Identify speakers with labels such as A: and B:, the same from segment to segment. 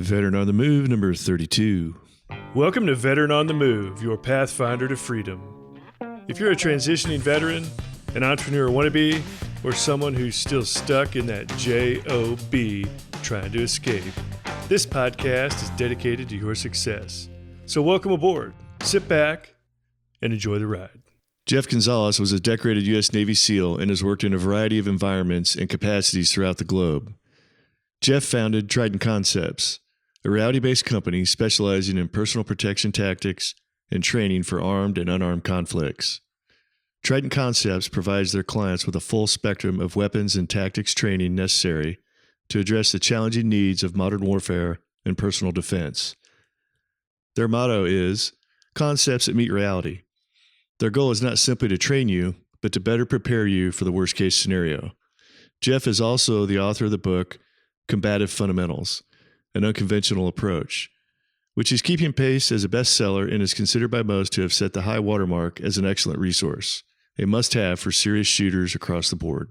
A: Veteran on the Move, number 32.
B: Welcome to Veteran on the Move, your pathfinder to freedom. If you're a transitioning veteran, an entrepreneur wannabe, or someone who's still stuck in that job trying to escape, this podcast is dedicated to your success. So welcome aboard, sit back, and enjoy the ride.
A: Jeff Gonzales was a decorated U.S. Navy SEAL and has worked in a variety of environments and capacities throughout the globe. Jeff founded Trident Concepts, a reality-based company specializing in personal protection tactics and training for armed and unarmed conflicts. Trident Concepts provides their clients with a full spectrum of weapons and tactics training necessary to address the challenging needs of modern warfare and personal defense. Their motto is, concepts that meet reality. Their goal is not simply to train you, but to better prepare you for the worst-case scenario. Jeff is also the author of the book, Combative Fundamentals, an Unconventional Approach, which is keeping pace as a bestseller and is considered by most to have set the high watermark as an excellent resource, a must-have for serious shooters across the board.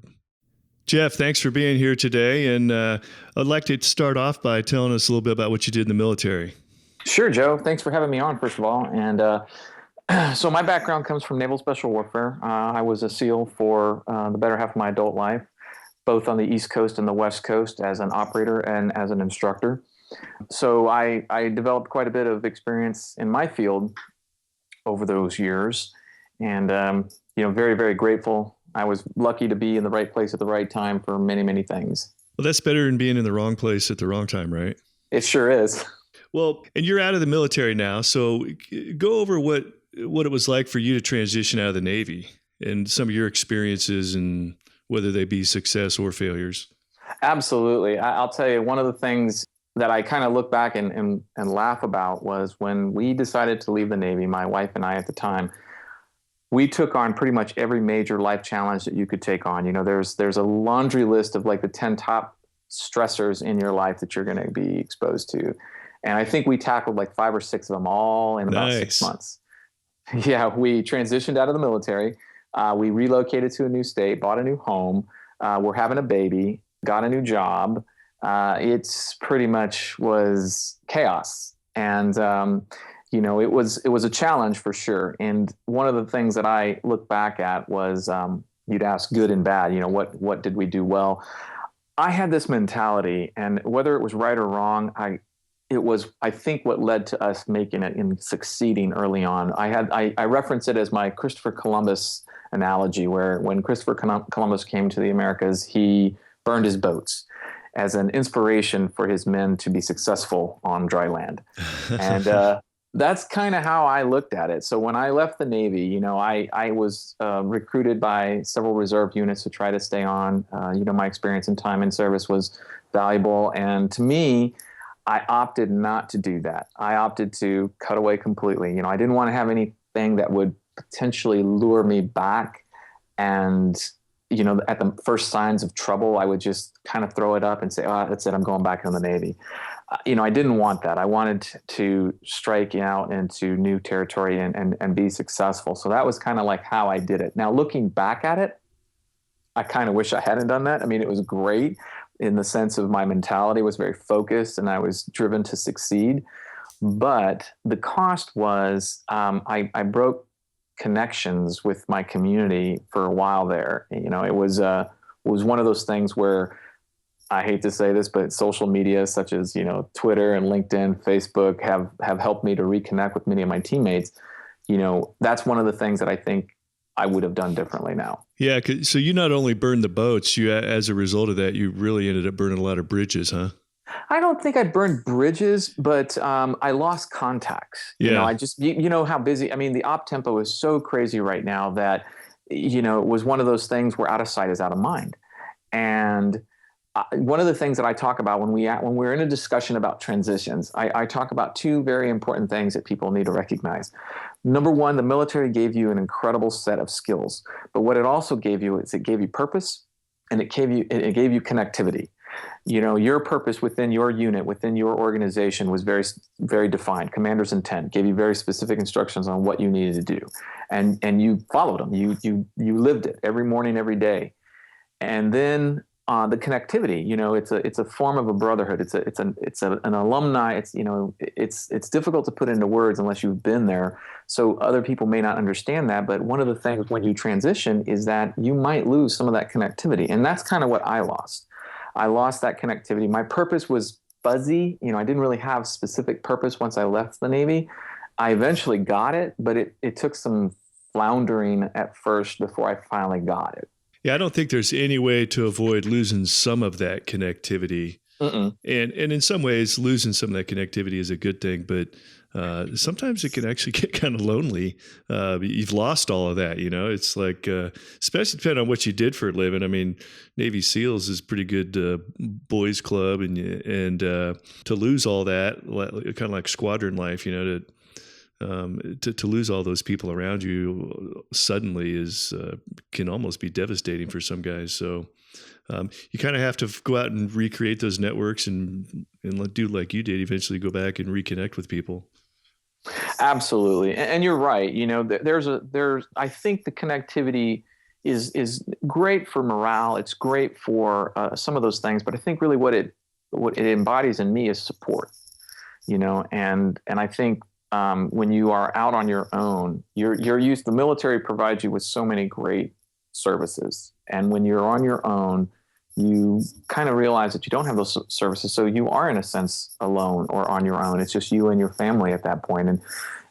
A: Jeff, thanks for being here today, and I'd like to start off by telling us a little bit about what you did in the military.
C: Sure, Joe. Thanks for having me on, first of all. And so my background comes from Naval Special Warfare. I was a SEAL for the better half of my adult life, both on the East Coast and the West Coast as an operator and as an instructor. So I developed quite a bit of experience in my field over those years, and very, very grateful. I was lucky to be in the right place at the right time for many, many things.
A: Well, that's better than being in the wrong place at the wrong time, right?
C: It sure is.
A: Well, and you're out of the military now, so go over what it was like for you to transition out of the Navy and some of your experiences and whether they be success or failures.
C: Absolutely. I'll tell you, one of the things that I kind of look back and laugh about was when we decided to leave the Navy, my wife and I at the time, we took on pretty much every major life challenge that you could take on. You know, there's a laundry list of like the 10 top stressors in your life that you're going to be exposed to. And I think we tackled like 5 or 6 of them all in about 6 months. Yeah, we transitioned out of the military. We relocated to a new state, bought a new home. We're having a baby, got a new job. It's pretty much was chaos. And, it was a challenge for sure. And one of the things that I look back at was you'd ask good and bad, what did we do well? I had this mentality, and whether it was right or wrong, it was, I think, what led to us making it and succeeding early on. I reference it as my Christopher Columbus analogy, where when Christopher Columbus came to the Americas, he burned his boats as an inspiration for his men to be successful on dry land. And that's kind of how I looked at it. So when I left the Navy, I was recruited by several reserve units to try to stay on. My experience and time in service was valuable. And to me, I opted not to do that. I opted to cut away completely. I didn't want to have anything that would potentially lure me back. And, at the first signs of trouble, I would just kind of throw it up and say, that's it, I'm going back in the Navy. I didn't want that. I wanted to strike out into new territory and be successful. So that was kind of like how I did it. Now, looking back at it, I kind of wish I hadn't done that. I mean, it was great in the sense of my mentality was very focused and I was driven to succeed. But the cost was I broke connections with my community for a while there. It was one of those things where, I hate to say this, but social media such as, Twitter and LinkedIn, Facebook have helped me to reconnect with many of my teammates. That's one of the things that I think I would have done differently now.
A: Yeah. So you not only burned the boats, as a result of that, you really ended up burning a lot of bridges, huh?
C: I don't think I burned bridges, but I lost contacts.
A: Yeah.
C: I just, how busy, the op tempo is so crazy right now that, it was one of those things where out of sight is out of mind. And one of the things that I talk about when we're in a discussion about transitions, I talk about 2 very important things that people need to recognize. Number one, the military gave you an incredible set of skills, but what it also gave you is it gave you purpose, and it gave you connectivity. Your purpose within your unit, within your organization was very, very defined. Commander's intent gave you very specific instructions on what you needed to do, and you followed them. You lived it every morning, every day. And then the connectivity. It's a form of a brotherhood. An alumni. It's difficult to put into words unless you've been there. So other people may not understand that. But one of the things when you transition is that you might lose some of that connectivity, and that's kind of what I lost. I lost that connectivity. My purpose was fuzzy. I didn't really have specific purpose once I left the Navy. I eventually got it, but it took some floundering at first before I finally got it.
A: Yeah, I don't think there's any way to avoid losing some of that connectivity. And in some ways, losing some of that connectivity is a good thing, but sometimes it can actually get kind of lonely. You've lost all of that, It's like, especially depending on what you did for a living. I mean, Navy SEALs is pretty good boys club, and to lose all that, kind of like squadron life, to lose all those people around you suddenly can almost be devastating for some guys. So you kind of have to go out and recreate those networks and do like you did, eventually go back and reconnect with people.
C: Absolutely. And you're right. I think the connectivity is great for morale. It's great for some of those things, but I think really what it embodies in me is support, and I think when you are out on your own, the military provides you with so many great services. And when you're on your own, you kind of realize that you don't have those services. So you are, in a sense, alone or on your own. It's just you and your family at that point. And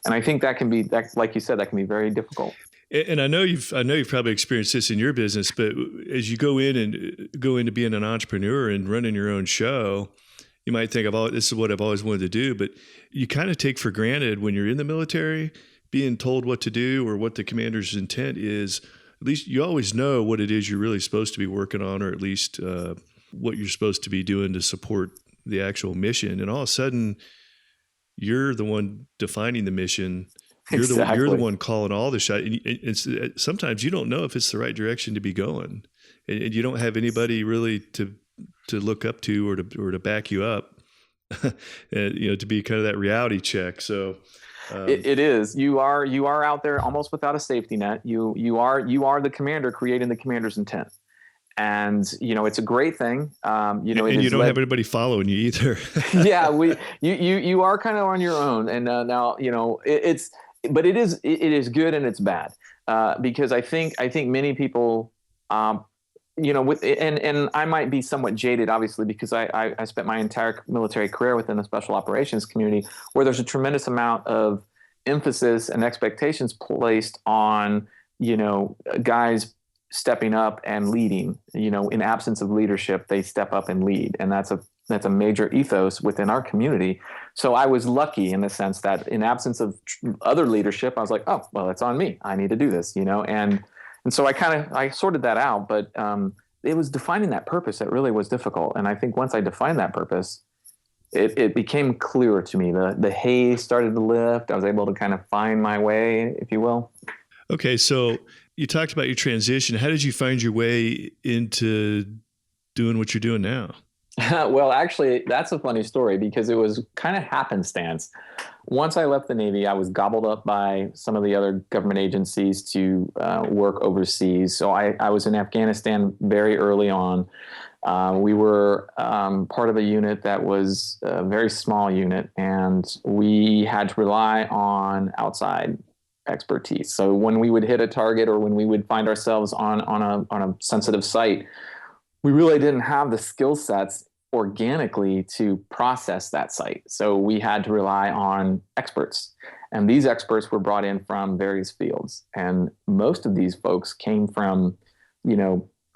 C: I think that can be, like you said, that can be very difficult.
A: And I know you've probably experienced this in your business, but as you go into being an entrepreneur and running your own show, you might think, this is what I've always wanted to do, but you kind of take for granted when you're in the military, being told what to do or what the commander's intent is. At least you always know what it is you're really supposed to be working on, or at least what you're supposed to be doing to support the actual mission. And all of a sudden, you're the one defining the mission. You're the one calling all the shots. And sometimes you don't know if it's the right direction to be going, and you don't have anybody really to look up to or to back you up, and, to be kind of that reality check. So
C: it is. You are out there almost without a safety net. You are the commander creating the commander's intent. And, it's a great thing.
A: And you don't have anybody following you either.
C: Yeah, you are kind of on your own. And now, but it is good and it's bad, because I think many people, and I might be somewhat jaded, obviously, because I spent my entire military career within the special operations community, where there's a tremendous amount of emphasis and expectations placed on, guys stepping up and leading. In absence of leadership, they step up and lead, and that's a major ethos within our community. So I was lucky in the sense that in absence of other leadership, I was like, oh, well, it's on me. I need to do this, And so I sorted that out, but it was defining that purpose that really was difficult. And I think once I defined that purpose, it became clearer to me. The haze started to lift. I was able to kind of find my way, if you will.
A: Okay, so you talked about your transition. How did you find your way into doing what you're doing now?
C: Well, actually, that's a funny story because it was kind of happenstance. Once I left the Navy, I was gobbled up by some of the other government agencies to work overseas. So I was in Afghanistan very early on. We were part of a unit that was a very small unit, and we had to rely on outside expertise. So when we would hit a target or when we would find ourselves on a sensitive site, we really didn't have the skill sets organically to process that site. So we had to rely on experts. And these experts were brought in from various fields. And most of these folks came from,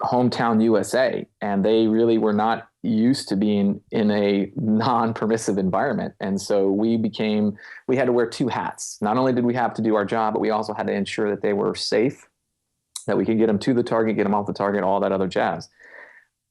C: hometown USA. And they really were not used to being in a non-permissive environment. And so we had to wear two hats. Not only did we have to do our job, but we also had to ensure that they were safe, that we could get them to the target, get them off the target, all that other jazz.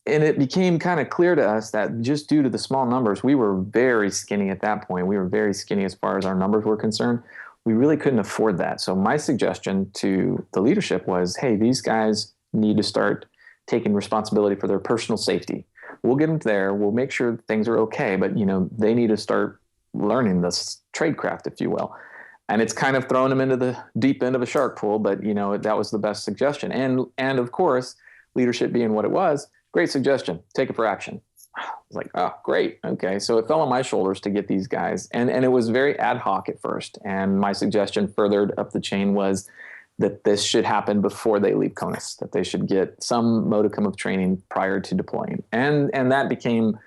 C: And it became kind of clear to us that just due to the small numbers, we were very skinny at that point. We were very skinny as far as our numbers were concerned. We really couldn't afford that. So my suggestion to the leadership was, hey, these guys need to start taking responsibility for their personal safety. We'll get them there. We'll make sure things are okay. But, they need to start learning this tradecraft, if you will. And it's kind of throwing them into the deep end of a shark pool. But, that was the best suggestion. And of course, leadership being what it was, Great suggestion. Take it for action. I was like, oh, great. Okay. So it fell on my shoulders to get these guys. And it was very ad hoc at first. And my suggestion further up the chain was that this should happen before they leave CONUS, that they should get some modicum of training prior to deploying. And that became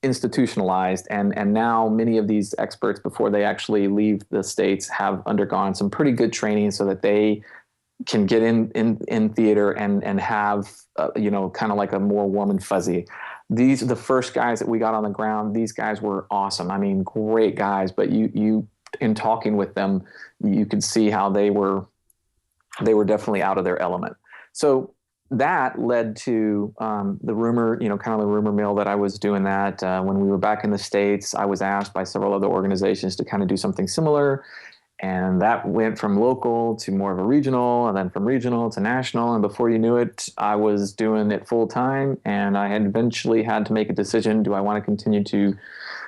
C: institutionalized. And now many of these experts, before they actually leave the States, have undergone some pretty good training so that they can get in theater and have, kind of like a more warm and fuzzy. These are the first guys that we got on the ground. These guys were awesome. I mean, great guys, but you in talking with them, you could see how they were definitely out of their element. So that led to the rumor, kind of the rumor mill that I was doing that. When we were back in the States, I was asked by several other organizations to kind of do something similar. And that went from local to more of a regional, and then from regional to national. And before you knew it, I was doing it full time. And I had eventually had to make a decision. Do I want to continue to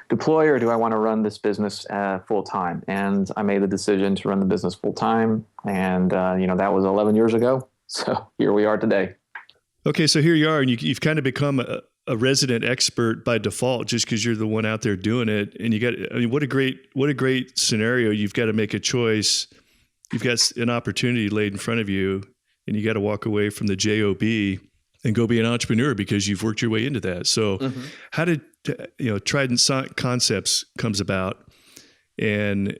C: deploy, or do I want to run this business full time? And I made the decision to run the business full time. And, that was 11 years ago. So here we are today.
A: Okay, so here you are, and you've kind of become a resident expert by default, just because you're the one out there doing it. And what a great scenario. You've got to make a choice. You've got an opportunity laid in front of you, and you got to walk away from the job and go be an entrepreneur because you've worked your way into that. So how did, Trident Concepts comes about? And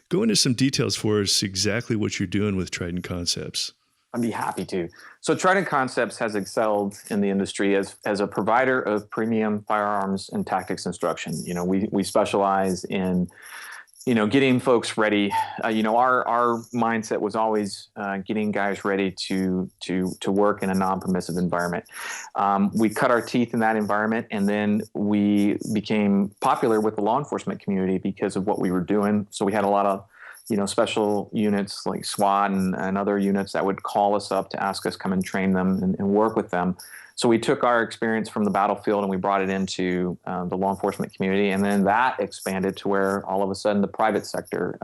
A: go into some details for us, exactly what you're doing with Trident Concepts.
C: I'd be happy to. So Trident Concepts has excelled in the industry as a provider of premium firearms and tactics instruction. We specialize in, getting folks ready. Our mindset was always getting guys ready to work in a non-permissive environment. We cut our teeth in that environment, and then we became popular with the law enforcement community because of what we were doing. So we had a lot of special units like SWAT and other units that would call us up to ask us come and train them and work with them. So we took our experience from the battlefield and we brought it into the law enforcement community. And then that expanded to where all of a sudden the private sector,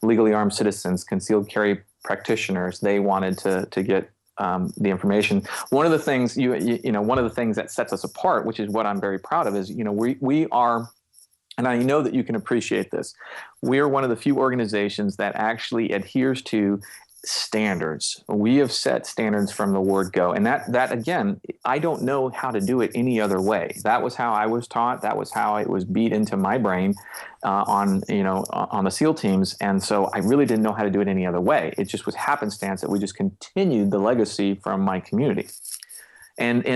C: legally armed citizens, concealed carry practitioners, they wanted to get the information. One of the things, one of the things that sets us apart, which is what I'm very proud of, is, we are, and I know that you can appreciate this, we are one of the few organizations that actually adheres to standards. We have set standards from the word go. And that again, I don't know how to do it any other way. That was how I was taught. That was how it was beat into my brain on the SEAL teams. And so I really didn't know how to do it any other way. It just was happenstance that we just continued the legacy from my community. And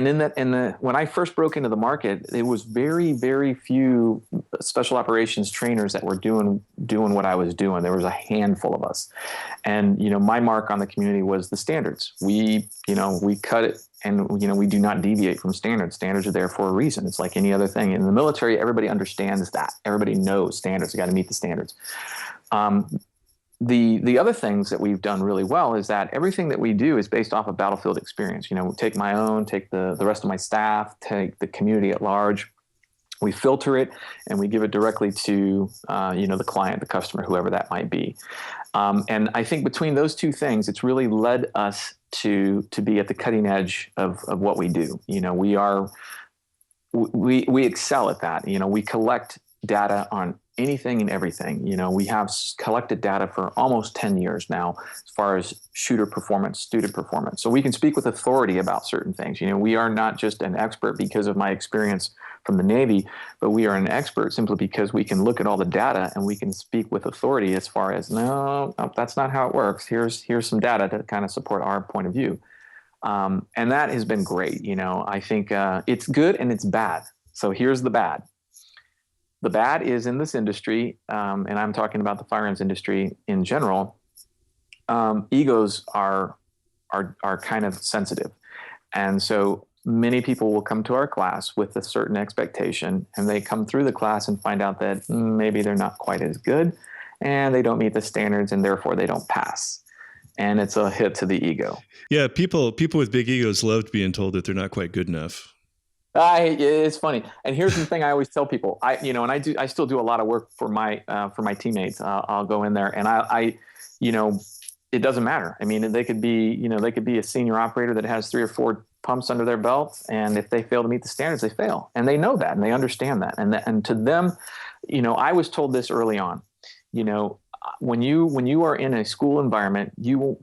C: when I first broke into the market, it was very, very few special operations trainers that were doing what I was doing. There was a handful of us. And, my mark on the community was the standards. We cut it, and, we do not deviate from standards. Standards are there for a reason. It's like any other thing. In the military, everybody understands that. Everybody knows standards. You got to meet the standards. The other things that we've done really well is that everything that we do is based off of battlefield experience. Take my own, take the rest of my staff, take the community at large. We filter it and we give it directly to the client, the customer, whoever that might be. And I think between those two things, it's really led us to be at the cutting edge of what we do. We excel at that. We collect data on anything and everything. We have collected data for almost 10 years now as far as shooter performance, student performance. So we can speak with authority about certain things. We are not just an expert because of my experience from the Navy, but we are an expert simply because we can look at all the data and we can speak with authority as far as, no, that's not how it works. Here's some data to kind of support our point of view. And that has been great. I think it's good and it's bad. So here's the bad. The bad is in this industry, and I'm talking about the firearms industry in general, egos are kind of sensitive. And so many people will come to our class with a certain expectation, and they come through the class and find out that maybe they're not quite as good, and they don't meet the standards, and therefore they don't pass. And it's a hit to the ego.
A: Yeah, people with big egos love being told that they're not quite good enough.
C: It's funny. And here's the thing I always tell people, I still do a lot of work for my teammates. I'll go in there and it doesn't matter. I mean, they could be a senior operator that has 3 or 4 pumps under their belt, and if they fail to meet the standards, they fail, and they know that, and they understand that, and to them, I was told this early on, when you are in a school environment, you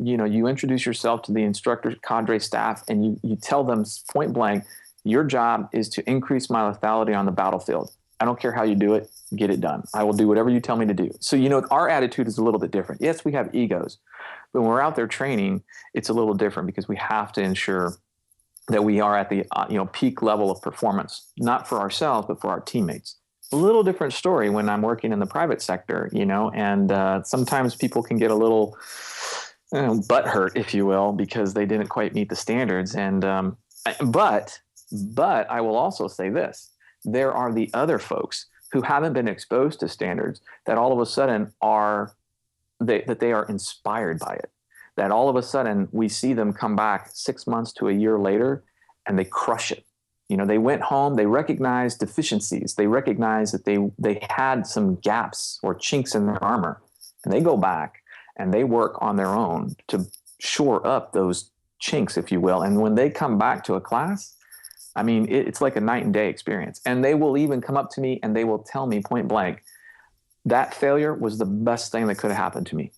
C: introduce yourself to the instructor cadre staff, and you tell them point blank, your job is to increase my lethality on the battlefield. I don't care how you do it, get it done. I will do whatever you tell me to do. So, our attitude is a little bit different. Yes, we have egos, but when we're out there training, it's a little different because we have to ensure that we are at the peak level of performance, not for ourselves, but for our teammates. A little different story when I'm working in the private sector, and sometimes people can get a little butthurt, if you will, because they didn't quite meet the standards. And but I will also say this: there are the other folks who haven't been exposed to standards that all of a sudden they are inspired by it. That all of a sudden we see them come back 6 months to a year later and they crush it. They went home, they recognized deficiencies, they recognized that they had some gaps or chinks in their armor, and they go back and they work on their own to shore up those chinks, if you will. And when they come back to a class, it's like a night and day experience. And they will even come up to me and they will tell me point blank, that failure was the best thing that could have happened to me,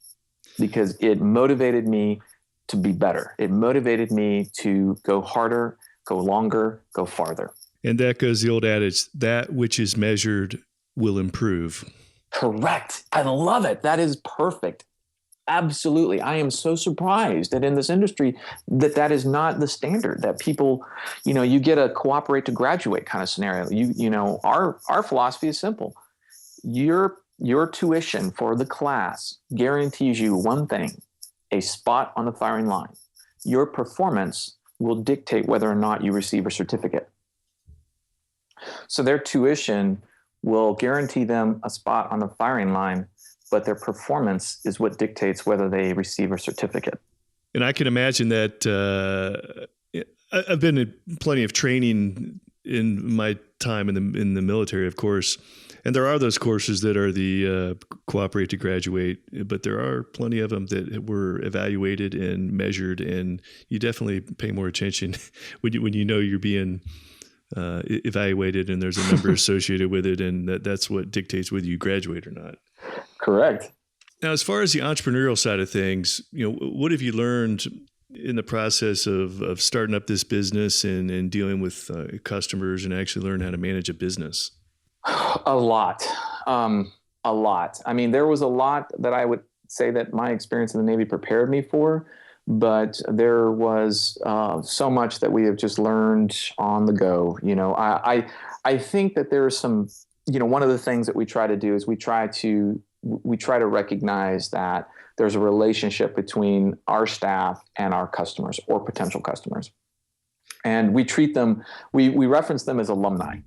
C: because it motivated me to be better. It motivated me to go harder, go longer, go farther.
A: And that goes the old adage, that which is measured will improve.
C: Correct. I love it. That is perfect. Absolutely. I am so surprised that in this industry that is not the standard, that people, you get a cooperate to graduate kind of scenario. Our philosophy is simple. Your tuition for the class guarantees you one thing, a spot on the firing line. Your performance will dictate whether or not you receive a certificate. So their tuition will guarantee them a spot on the firing line, but their performance is what dictates whether they receive a certificate.
A: And I can imagine that I've been in plenty of training in my time in the military, of course. And there are those courses that are the cooperate to graduate, but there are plenty of them that were evaluated and measured, and you definitely pay more attention when you're being evaluated and there's a number associated with it, and that's what dictates whether you graduate or not.
C: Correct.
A: Now, as far as the entrepreneurial side of things, what have you learned in the process of starting up this business and dealing with customers and actually learn how to manage a business?
C: A lot. There was a lot that I would say that my experience in the Navy prepared me for, but there was so much that we have just learned on the go. I think that there is some, one of the things that we try to do is we try to recognize that there's a relationship between our staff and our customers or potential customers. And we treat them, we reference them as alumni.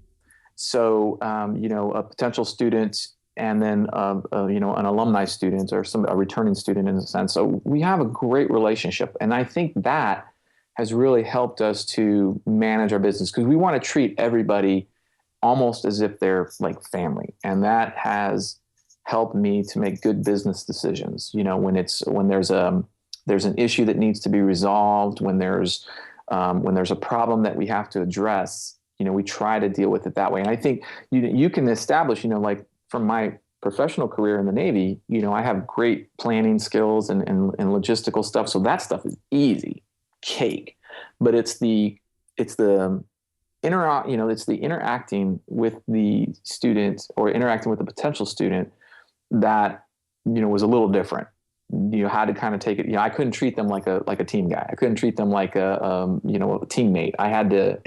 C: So, a potential student and then, an alumni student or a returning student in a sense. So we have a great relationship. And I think that has really helped us to manage our business, because we want to treat everybody almost as if they're like family. And that has helped me to make good business decisions. When there's an issue that needs to be resolved, when there's a problem that we have to address, we try to deal with it that way. And I think you can establish, like from my professional career in the Navy, I have great planning skills and logistical stuff. So that stuff is easy, cake. But it's the interacting with the student or interacting with the potential student that, was a little different. You had to kind of take it. I couldn't treat them like a team guy. I couldn't treat them like a teammate. I had to,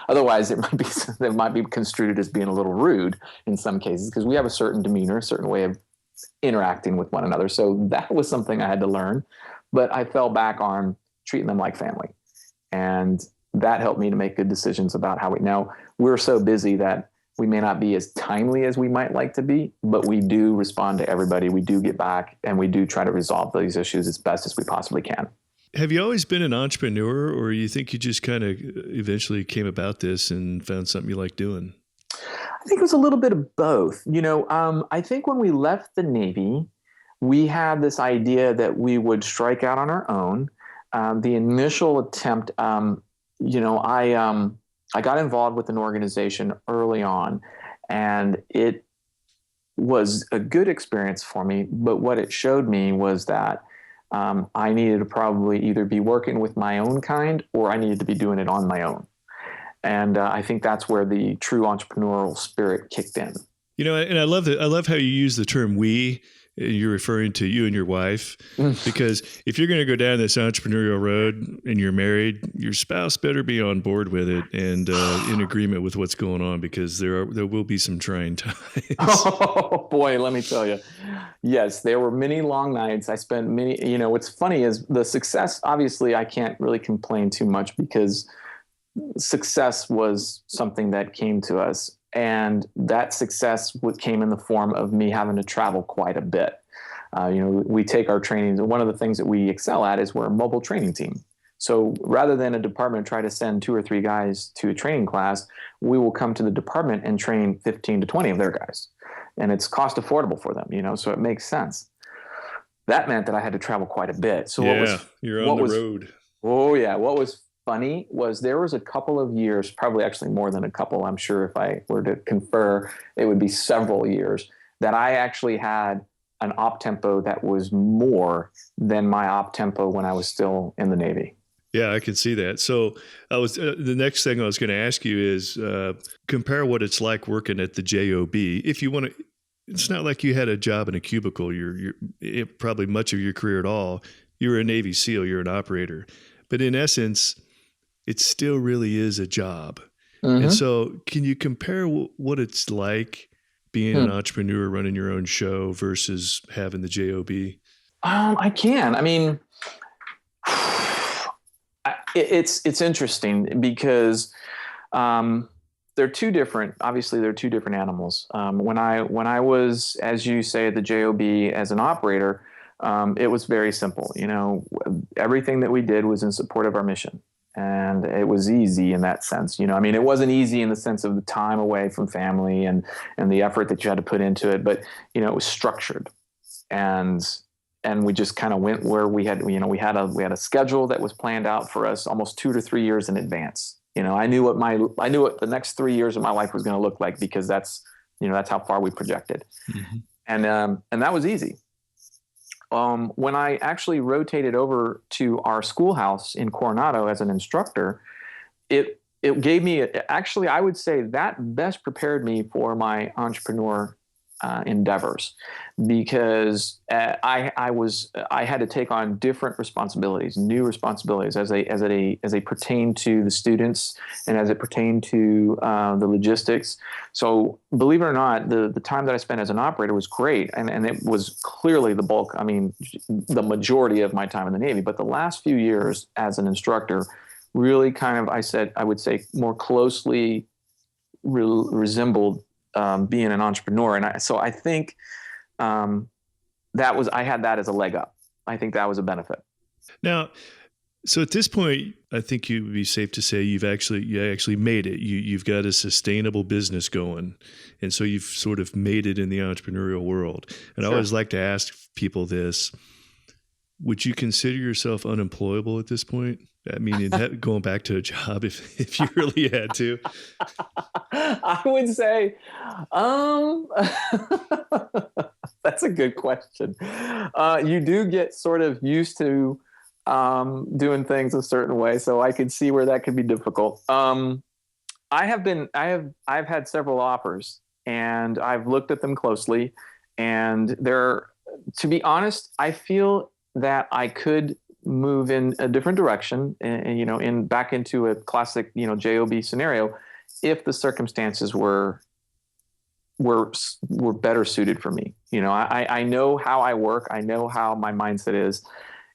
C: otherwise it might be construed as being a little rude in some cases, because we have a certain demeanor, a certain way of interacting with one another. So that was something I had to learn, but I fell back on treating them like family. And that helped me to make good decisions about how now we're so busy that we may not be as timely as we might like to be, but we do respond to everybody. We do get back, and we do try to resolve these issues as best as we possibly can.
A: Have you always been an entrepreneur, or you think you just kind of eventually came about this and found something you like doing?
C: I think it was a little bit of both. I think when we left the Navy, we had this idea that we would strike out on our own. The initial attempt, I got involved with an organization early on, and it was a good experience for me. But what it showed me was that I needed to probably either be working with my own kind, or I needed to be doing it on my own. And I think that's where the true entrepreneurial spirit kicked in.
A: And I love that. I love how you use the term "we." You're referring to you and your wife, because if you're going to go down this entrepreneurial road and you're married, your spouse better be on board with it and in agreement with what's going on, because there will be some trying times.
C: Oh boy, let me tell you. Yes, there were many long nights. I spent many. What's funny is the success. Obviously, I can't really complain too much, because success was something that came to us. And that success came in the form of me having to travel quite a bit. We take our trainings, and one of the things that we excel at is we're a mobile training team. So rather than a department try to send 2 or 3 guys to a training class, we will come to the department and train 15 to 20 of their guys. And it's cost affordable for them, so it makes sense. That meant that I had to travel quite a bit. So
A: you're on the road.
C: Oh yeah. What was funny was there was a couple of years, probably actually more than a couple, I'm sure if I were to confer, it would be several years, that I actually had an op tempo that was more than my op tempo when I was still in the Navy.
A: Yeah, I can see that. So the next thing I was going to ask you is compare what it's like working at the JOB. If you want to, it's not like you had a job in a cubicle. You're probably much of your career at all. You were a Navy SEAL. You're an operator, but in essence, it still really is a job. Mm-hmm. And so can you compare what it's like being an entrepreneur, running your own show versus having the JOB?
C: I can. I mean, it's interesting because they're two different animals. When I was, as you say, at the JOB as an operator, it was very simple. Everything that we did was in support of our mission. And it was easy in that sense. It wasn't easy in the sense of the time away from family and the effort that you had to put into it, but, it was structured. And we just kind of went where we had a schedule that was planned out for us almost 2 to 3 years in advance. I knew what the next 3 years of my life was going to look like, because that's how far we projected. Mm-hmm. And that was easy. When I actually rotated over to our schoolhouse in Coronado as an instructor, it gave me, actually, I would say that best prepared me for my entrepreneur endeavors, because I had to take on different responsibilities, new responsibilities as they pertain to the students and as it pertained to the logistics. So believe it or not, the time that I spent as an operator was great, and it was clearly the bulk. The majority of my time in the Navy. But the last few years as an instructor really kind of, I would say, more closely resembled being an entrepreneur. And I think I had that as a leg up. I think that was a benefit.
A: Now, so at this point, I think it would be safe to say you actually made it. You've got a sustainable business going. And so you've sort of made it in the entrepreneurial world. And
C: Sure.
A: I always like to ask people this: would you consider yourself unemployable at this point? I mean, going back to a job if you really had to.
C: I would say, that's a good question. You do get sort of used to doing things a certain way, so I could see where that could be difficult. I've had several offers, and I've looked at them closely, and to be honest, I feel that I could move in a different direction, back into a classic, JOB scenario, if the circumstances were better suited for me. I know how I work. I know how my mindset is.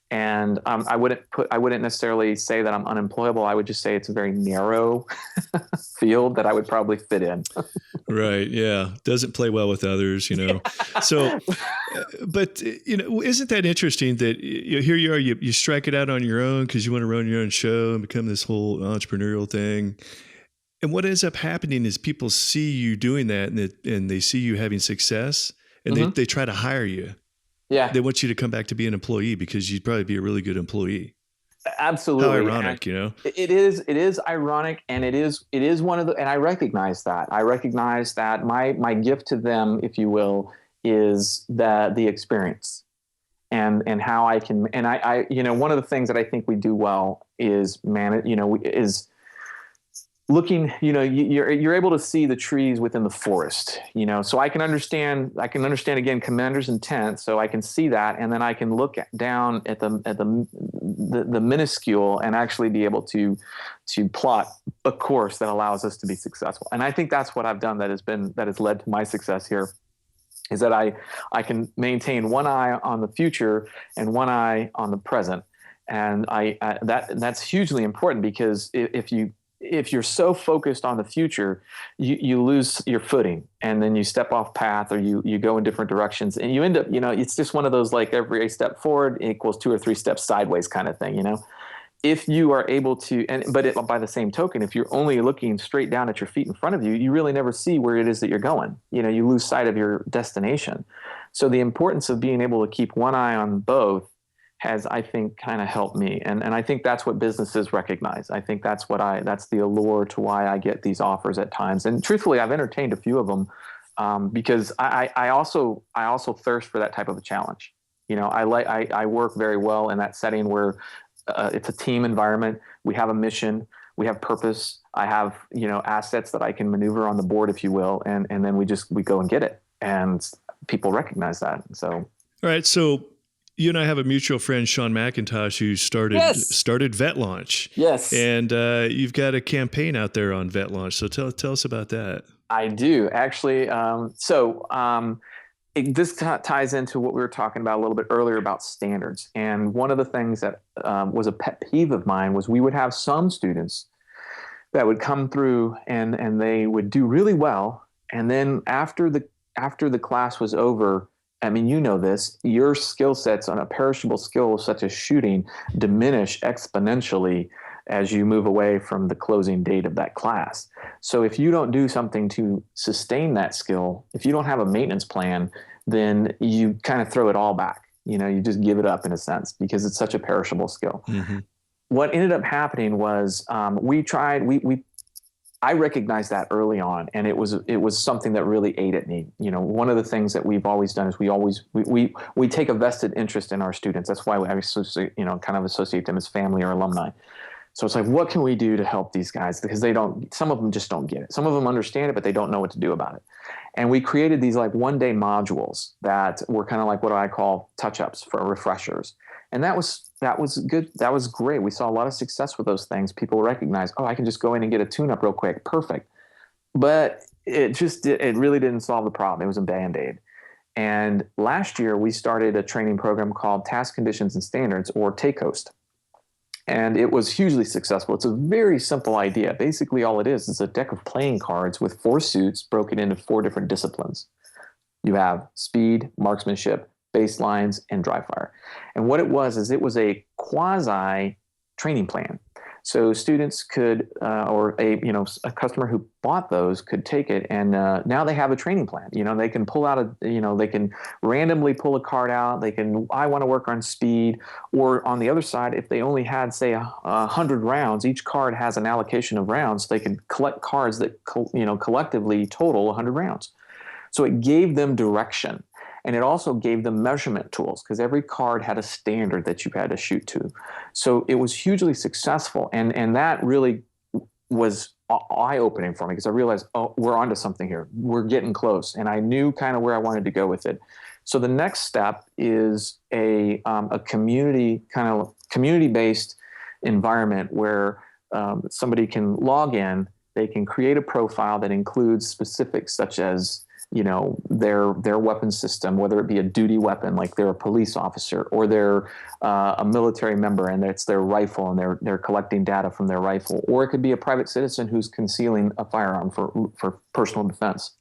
C: And I wouldn't necessarily say that I'm unemployable. I would just say it's a very narrow field that I would probably fit in.
A: Right. Yeah. Doesn't play well with others, So, but, isn't that interesting that here you are, you strike it out on your own because you want to run your own show and become this whole entrepreneurial thing. And what ends up happening is people see you doing that, and they see you having success, and mm-hmm. they try to hire you.
C: Yeah.
A: They want you to come back to be an employee because you'd probably be a really good employee.
C: Absolutely.
A: How ironic,
C: It is ironic, and it is one of the, and I recognize that. I recognize that my gift to them, if you will, is the experience, and how I can, and I one of the things that I think we do well is manage, is looking, you're able to see the trees within the forest, so I can understand again commander's intent, so I can see that, and then I can look down at the minuscule and actually be able to plot a course that allows us to be successful. And I think that's what I've done that has led to my success here, is that I can maintain one eye on the future and one eye on the present. And that's hugely important, because if you're so focused on the future, you lose your footing, and then you step off path, or you go in different directions, and you end up, it's just one of those, like, every step forward equals 2 or 3 steps sideways kind of thing, If you are able to, by the same token, if you're only looking straight down at your feet in front of you, you really never see where it is that you're going. You lose sight of your destination. So the importance of being able to keep one eye on both has, I think, kind of helped me. And I think that's what businesses recognize. I think that's the allure to why I get these offers at times. And truthfully, I've entertained a few of them, because I also thirst for that type of a challenge. I work very well in that setting where it's a team environment. We have a mission, we have purpose. I have, assets that I can maneuver on the board, if you will. And then we go and get it. And people recognize that. So.
A: All right. So you and I have a mutual friend, Sean McIntosh, who started Vet Launch.
C: Yes.
A: And you've got a campaign out there on Vet Launch. So tell us about that.
C: I do, actually. This ties into what we were talking about a little bit earlier about standards. And one of the things that was a pet peeve of mine was we would have some students that would come through and they would do really well. And then after the class was over, I mean, this, your skill sets on a perishable skill such as shooting diminish exponentially as you move away from the closing date of that class. So if you don't do something to sustain that skill, if you don't have a maintenance plan, then you kind of throw it all back. You just give it up in a sense, because it's such a perishable skill. Mm-hmm. What ended up happening was I recognized that early on, and it was something that really ate at me. One of the things that we've always done is we take a vested interest in our students. That's why I associate them as family or alumni. So it's like, what can we do to help these guys? Because some of them just don't get it. Some of them understand it, but they don't know what to do about it. And we created these like one-day modules that were kind of like what I call touch-ups for refreshers. And that was good. That was great. We saw a lot of success with those things. People recognized, I can just go in and get a tune-up real quick. Perfect. But it really didn't solve the problem. It was a Band-Aid. And last year we started a training program called Task Conditions and Standards, or TACOAST. And it was hugely successful. It's a very simple idea. Basically, all it is a deck of playing cards with 4 suits broken into 4 different disciplines. You have speed, marksmanship, baselines, and dry fire. And what it was a quasi training plan. So students could, or a customer who bought those could take it, and now they have a training plan. They can pull out they can randomly pull a card out. I want to work on speed, or on the other side, if they only had, say, 100 rounds, each card has an allocation of rounds. They could collect cards that collectively total 100 rounds. So it gave them direction. And it also gave them measurement tools, because every card had a standard that you had to shoot to. So it was hugely successful. And that really was eye-opening for me, because I realized, we're onto something here. We're getting close. And I knew kind of where I wanted to go with it. So the next step is a community-based environment where somebody can log in. They can create a profile that includes specifics such as their weapon system, whether it be a duty weapon, like they're a police officer, or they're a military member and it's their rifle and they're collecting data from their rifle, or it could be a private citizen who's concealing a firearm for personal defense.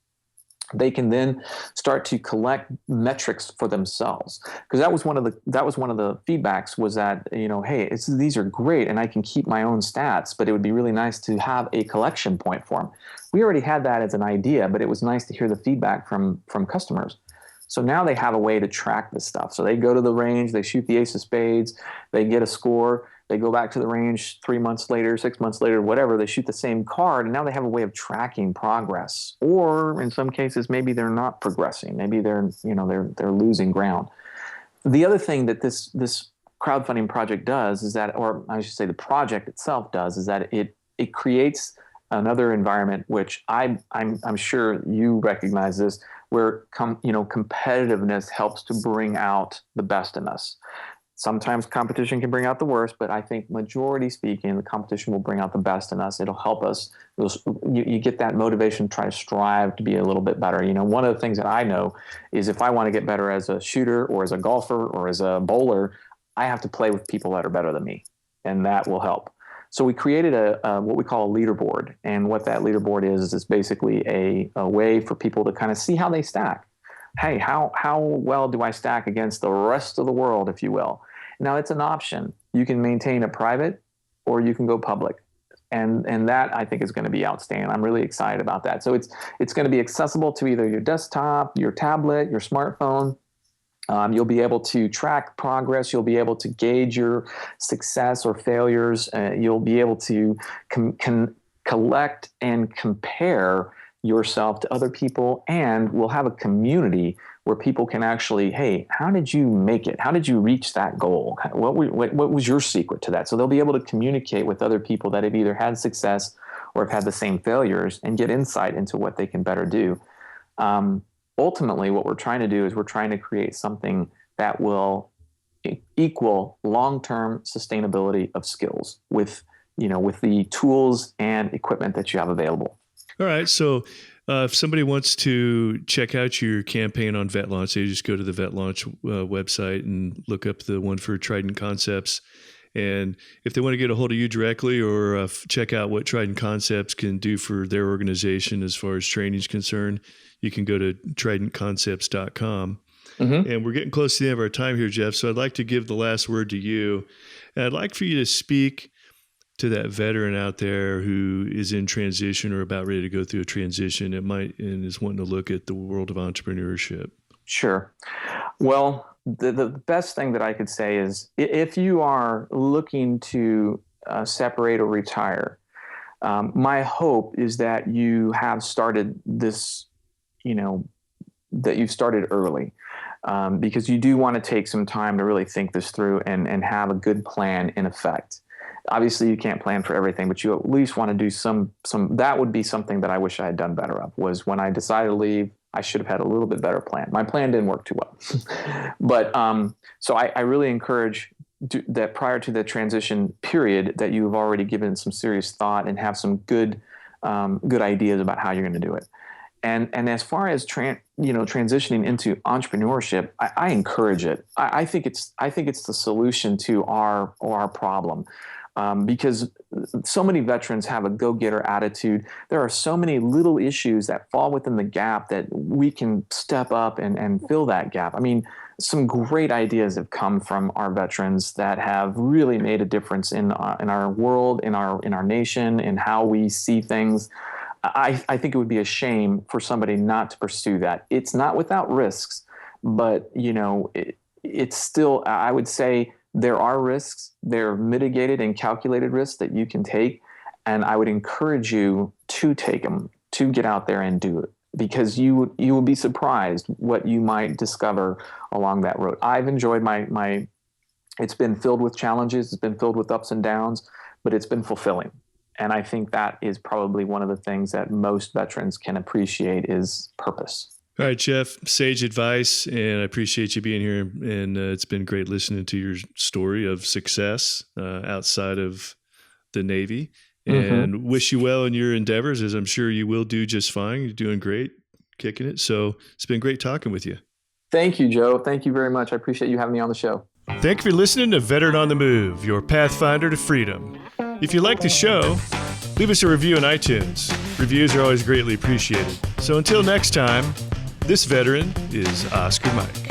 C: They can then start to collect metrics for themselves, because that was one of the feedbacks was that hey, these are great and I can keep my own stats, but it would be really nice to have a collection point for them. We already had that as an idea, but it was nice to hear the feedback from customers. So now they have a way to track this stuff. So they go to the range, they shoot the ace of spades, they get a score, They go back to the range 3 months later, 6 months later, whatever. They shoot the same card, and now they have a way of tracking progress. Or in some cases, maybe they're not progressing. Maybe they're losing ground. The other thing that this crowdfunding project does is that, or I should say, the project itself does, is that it creates another environment, which I'm sure you recognize this, where competitiveness helps to bring out the best in us. Sometimes competition can bring out the worst, but I think majority speaking, the competition will bring out the best in us. It'll help us. You get that motivation to try to strive to be a little bit better. One of the things that I know is if I want to get better as a shooter or as a golfer or as a bowler, I have to play with people that are better than me, and that will help. So we created what we call a leaderboard, and what that leaderboard is basically a way for people to kind of see how they stack. Hey, how well do I stack against the rest of the world, if you will? Now, it's an option. You can maintain a private, or you can go public, and that I think is going to be outstanding. I'm really excited about that. So it's going to be accessible to either your desktop, your tablet, your smartphone. You'll be able to track progress. You'll be able to gauge your success or failures. You'll be able to collect and compare yourself to other people, and we'll have a community where people can actually, hey, how did you make it? How did you reach that goal? What was your secret to that? So they'll be able to communicate with other people that have either had success or have had the same failures and get insight into what they can better do. Ultimately, what we're trying to do is we're trying to create something that will equal long-term sustainability of skills with the tools and equipment that you have available.
A: All right. So if somebody wants to check out your campaign on Vet Launch, they just go to the Vet Launch website and look up the one for Trident Concepts. And if they want to get a hold of you directly or check out what Trident Concepts can do for their organization as far as training is concerned, you can go to tridentconcepts.com. Mm-hmm. And we're getting close to the end of our time here, Jeff. So I'd like to give the last word to you. And I'd like for you to speak to that veteran out there who is in transition or about ready to go through a transition and is wanting to look at the world of entrepreneurship.
C: Sure. Well, the best thing that I could say is if you are looking to separate or retire, my hope is that you have started this, that you've started early, because you do want to take some time to really think this through and have a good plan in effect. Obviously, you can't plan for everything, but you at least want to do some. That would be something that I wish I had done better of, was when I decided to leave, I should have had a little bit better plan. My plan didn't work too well. But so I really encourage that prior to the transition period that you've already given some serious thought and have some good ideas about how you're going to do it. And as far as transitioning into entrepreneurship, I encourage it. I think it's the solution to our problem. Because so many veterans have a go-getter attitude. There are so many little issues that fall within the gap that we can step up and fill that gap. I mean, some great ideas have come from our veterans that have really made a difference in our world, in our nation, in how we see things. I think it would be a shame for somebody not to pursue that. It's not without risks, but it's still, I would say, there are risks. They're mitigated and calculated risks that you can take. And I would encourage you to take them, to get out there and do it, because you will be surprised what you might discover along that road. I've enjoyed my it's been filled with challenges. It's been filled with ups and downs, but it's been fulfilling. And I think that is probably one of the things that most veterans can appreciate is purpose.
A: All right, Jeff, sage advice, and I appreciate you being here. And it's been great listening to your story of success outside of the Navy. And wish you well in your endeavors, as I'm sure you will do just fine. You're doing great, kicking it. So it's been great talking with you.
C: Thank you, Joe. Thank you very much. I appreciate you having me on the show.
B: Thank you for listening to Veteran on the Move, your pathfinder to freedom. If you like the show, leave us a review on iTunes. Reviews are always greatly appreciated. So until next time, this veteran is Oscar Mike.